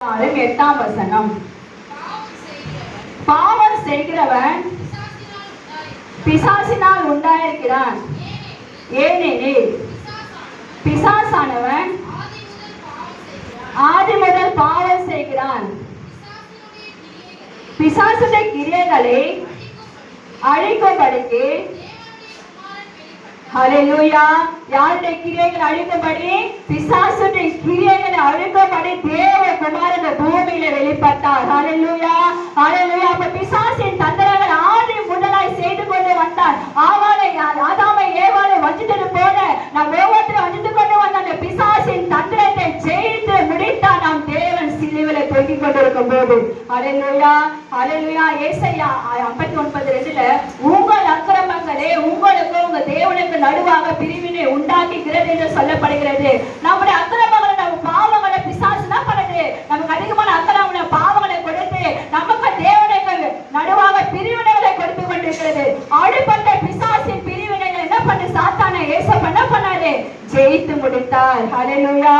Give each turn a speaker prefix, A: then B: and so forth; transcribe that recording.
A: 8ஆம் வசனம். பாவம் செய்கிறவன் பிசாசினால் உண்டாயிருக்கிறான். ஏனெனில் பிசாசானவன் ஆதி முதல் பாவம் செய்கிறான். பிசாசுடைய கிரியைகளை அழிக்கும்படிக்கு ஹல்லேலூயா. யாருடைய கிரியைகளை அழிக்கும்படி? பிசாசுடைய கிரியைகளை அழிக்கும்படி தேவகுமாரன் பூமியில வெளிப்பட்டார். ஹல்லேலூயா, ஹல்லேலூயா. அப்ப பிசாசின் தந்திரங்கள் ஆதி முதலாய் செய்து கொண்டு வந்தார். ஆதாமை ஏவாளை வஞ்சித்தது போல நாம் ஒவ்வொருத்தரும் வஞ்சித்து கொண்டு வந்த அந்த பிசாசின் தந்திரத்தை ஜெயித்து முடித்தார் நாம் தேவன் சிலுவையில தொங்கிக் கொண்டிருக்கும் போது. ஹல்லேலூயா, ஹல்லேலூயா. ஏசாயா 59:2 உங்கள் அக்கிரமங்களே உங்களுக்கு உங்க தேவனுக்கு நடுவாக பிரிவினை உண்டாக்குகிறது என்று சொல்லப்படுகிறது. நம்முடைய அக்கிரமங்களை நம்ம பாவங்களை பிசாசு தான் பண்ணுது. நமக்கு அதிகமான அக்கிரமங்களை பாவங்களை கொடுத்து நமக்கு தேவனுக்கு நடுவாக பிரிவினைகளை கொடுத்து கொண்டிருக்கிறது. அடுப்பட்ட பிசாசின் பிரிவினைகள் என்ன பண்ணு? சாத்தானை ஏசப்ப என்ன பண்ணாரு? ஜெயித்து முடித்தார். ஹல்லேலூயா.